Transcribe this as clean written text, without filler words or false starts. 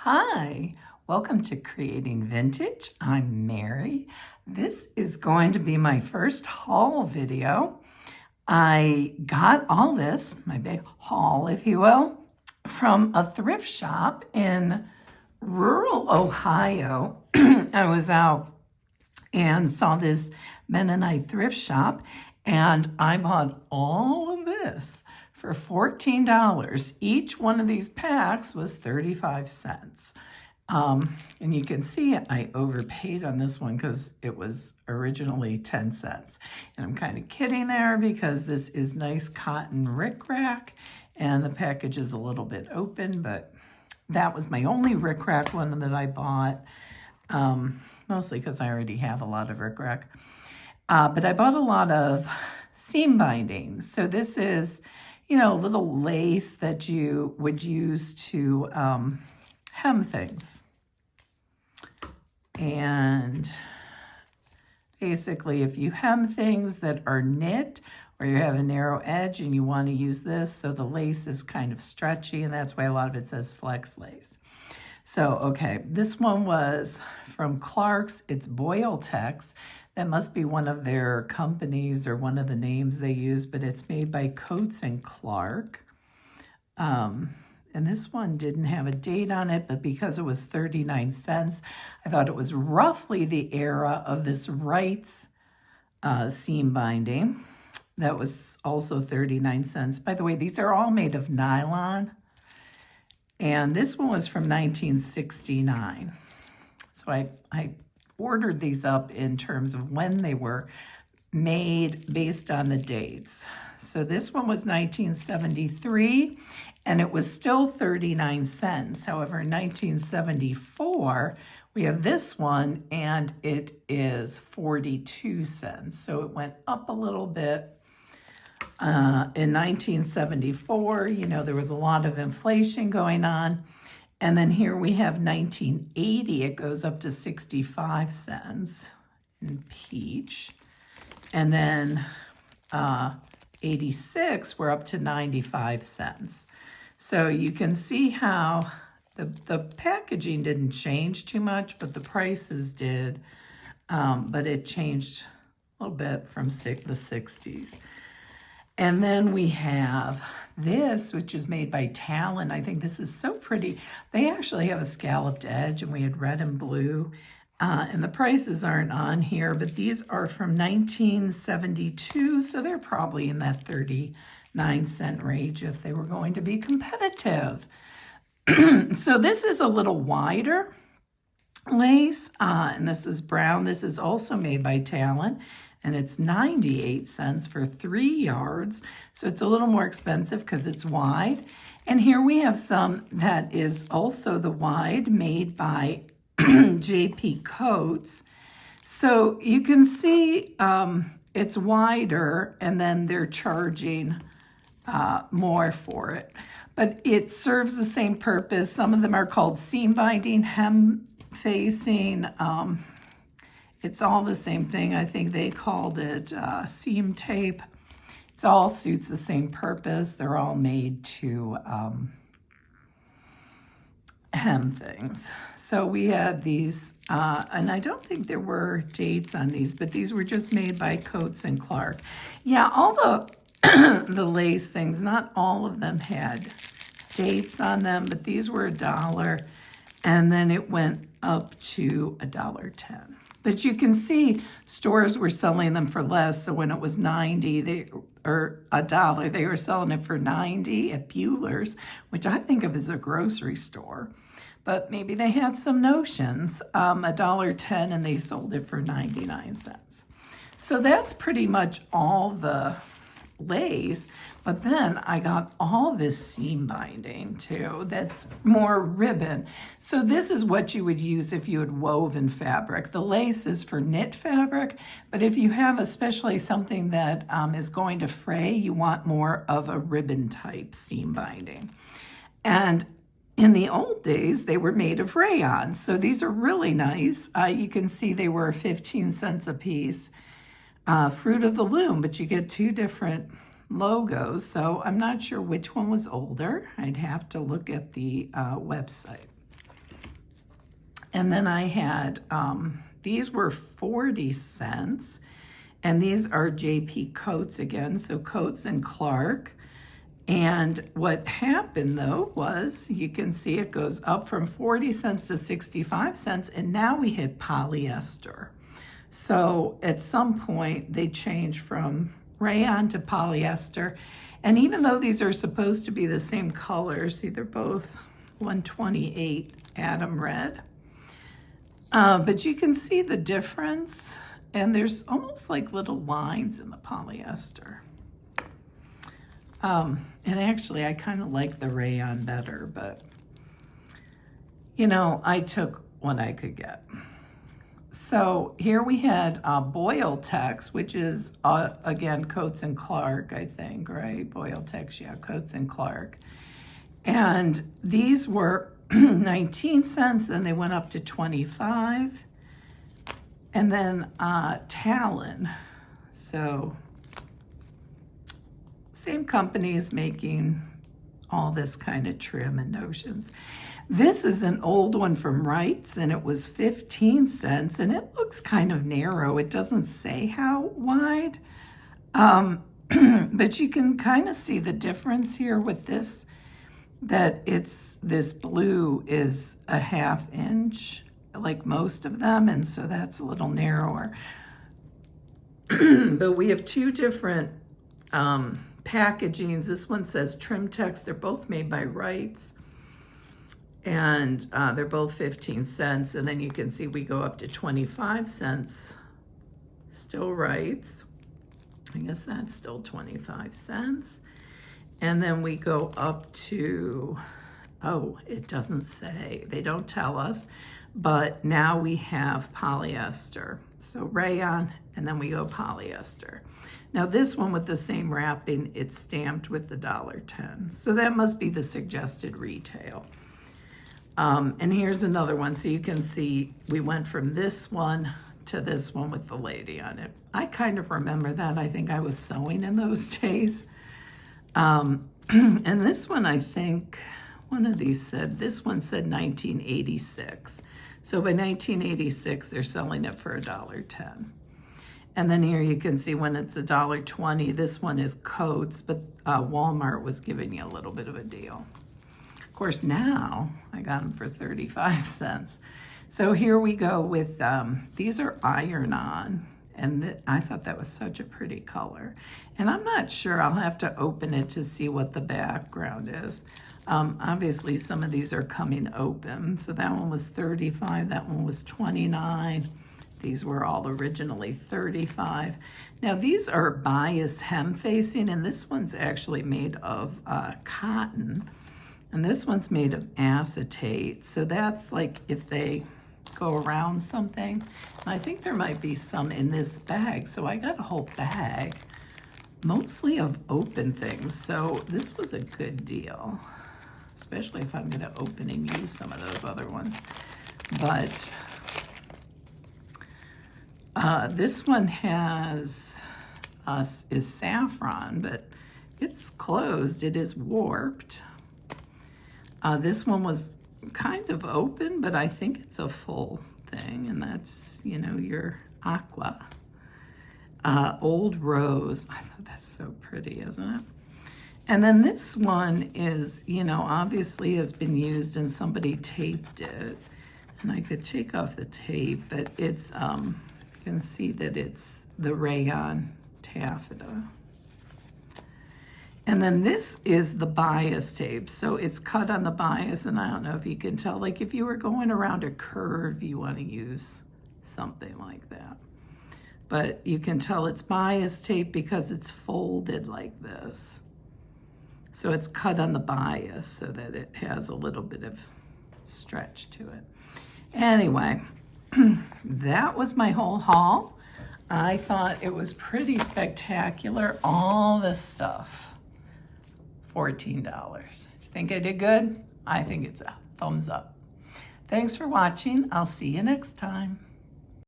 Hi, welcome to Creating Vintage. I'm Mary. This is going to be my first haul video. I got all this, my big haul, if you will, from a thrift shop in rural Ohio. I was out and saw this Mennonite thrift shop, and I bought all of this for $14. Each one of these packs was 35 cents. And you can see I overpaid on this one because it was originally 10 cents. And I'm kind of kidding there because this is nice cotton rickrack and the package is a little bit open, but that was my only rickrack one that I bought, mostly because I already have a lot of rickrack. But I bought a lot of seam bindings. So this is, you know, a little lace that you would use to hem things. And basically, if you hem things that are knit or you have a narrow edge and you want to use this, so the lace is kind of stretchy, and that's why a lot of it says flex lace. So, okay, this one was from Clark's. It's Boyle Tex. That must be one of their companies or one of the names they use, but it's made by Coates and Clark. And this one didn't have a date on it, but because it was 39 cents, I thought it was roughly the era of this Wright's seam binding. That was also 39 cents. By the way, these are all made of nylon. And this one was from 1969. So I ordered these up in terms of when they were made based on the dates. So this one was 1973, and it was still 39 cents. However, in 1974, we have this one, and it is 42 cents. So it went up a little bit. In 1974, you know, there was a lot of inflation going on. And then here we have 1980, it goes up to 65 cents in peach. And then 86, we're up to 95 cents. So you can see how the packaging didn't change too much, but the prices did. But it changed a little bit from the 60s. And then we have this, which is made by Talon. I think this is so pretty. They actually have a scalloped edge, and we had red and blue. And the prices aren't on here, but these are from 1972, so they're probably in that 39-cent range if they were going to be competitive. So this is a little wider lace, and this is brown. This is also made by Talon. And it's 98 cents for 3 yards. So it's a little more expensive because it's wide. And here we have some that is also the wide, made by J.P. Coates. So you can see it's wider, and then they're charging more for it. But it serves the same purpose. Some of them are called seam binding, hem facing, it's all the same thing. I think they called it seam tape. It all suits the same purpose. They're all made to hem things. So we had these, and I don't think there were dates on these, but these were just made by Coates and Clark. Yeah, all the the lace things, not all of them had dates on them, but these were $1, and then it went up to $1.10. But you can see stores were selling them for less. So when it was 90 or $1, they were selling it for 90 at Bueller's, which I think of as a grocery store. But maybe they had some notions. $1.10, and they sold it for 99 cents. So that's pretty much all the lace. But then I got all this seam binding too that's more ribbon. So this is what you would use if you had woven fabric. The lace is for knit fabric, but if you have especially something that is going to fray, you want more of a ribbon type seam binding. And in the old days, they were made of rayon. So these are really nice. You can see they were 15 cents a piece. Fruit of the Loom, but you get two different logos, so I'm not sure which one was older. I'd have to look at the website. And then I had, these were 40 cents. And these are JP Coats again, so Coats and Clark. And what happened though was, you can see it goes up from 40 cents to 65 cents, and now we hit polyester. So at some point they changed from rayon to polyester. And even though these are supposed to be the same color, see they're both 128 Adam red. But you can see the difference, and there's almost like little lines in the polyester. And actually I kind of like the rayon better, but you know, I took what I could get. So here we had Boyle Tex, which is again Coats and Clark, I think, right? Boyle Tex, yeah, Coats and Clark. And these were 19 cents, then they went up to 25. And then Talon, so same company is making all this kind of trim and notions. This is an old one from Wright's, and it was 15 cents, and it looks kind of narrow. It doesn't say how wide, but you can kind of see the difference here with this, that this blue is a 1/2 inch, like most of them, and so that's a little narrower. But we have two different packagings. This one says Trim Tex. They're both made by Wright's, and they're both 15 cents. And then you can see we go up to 25 cents, still Wright's. I guess that's still 25 cents. And then we go up to, oh, it doesn't say, they don't tell us, but now we have polyester. So rayon, and then we go polyester. Now this one with the same wrapping, it's stamped with the $1.10. So that must be the suggested retail. And here's another one. So you can see we went from this one to this one with the lady on it. I kind of remember that. I think I was sewing in those days. And this one, I think, one of these said, this one said 1986. So by 1986, they're selling it for $1.10. And then here you can see when it's $1.20, this one is Coats, but Walmart was giving you a little bit of a deal. Of course, now I got them for 35 cents. So here we go with, these are iron-on, and I thought that was such a pretty color. And I'm not sure, I'll have to open it to see what the background is. Obviously, some of these are coming open. So that one was 35, that one was 29. These were all originally 35. Now these are bias hem facing, and this one's actually made of cotton, and this one's made of acetate. So that's like if they go around something. And I think there might be some in this bag. So I got a whole bag, mostly of open things. So this was a good deal, especially if I'm gonna open and use some of those other ones. But this one has is saffron, but it's closed. It is warped. This one was kind of open, but I think it's a full thing, and that's, you know, your aqua. Old Rose. I thought that's so pretty, isn't it? And then this one is, you know, obviously has been used and somebody taped it. And I could take off the tape, but it's, you can see that it's the rayon taffeta. And then this is the bias tape. So it's cut on the bias, and I don't know if you can tell, like if you were going around a curve, you want to use something like that. But you can tell it's bias tape because it's folded like this. So it's cut on the bias so that it has a little bit of stretch to it. Anyway, that was my whole haul. I thought it was pretty spectacular. All this stuff, $14. Do you think I did good? I think it's a thumbs up. Thanks for watching. I'll see you next time.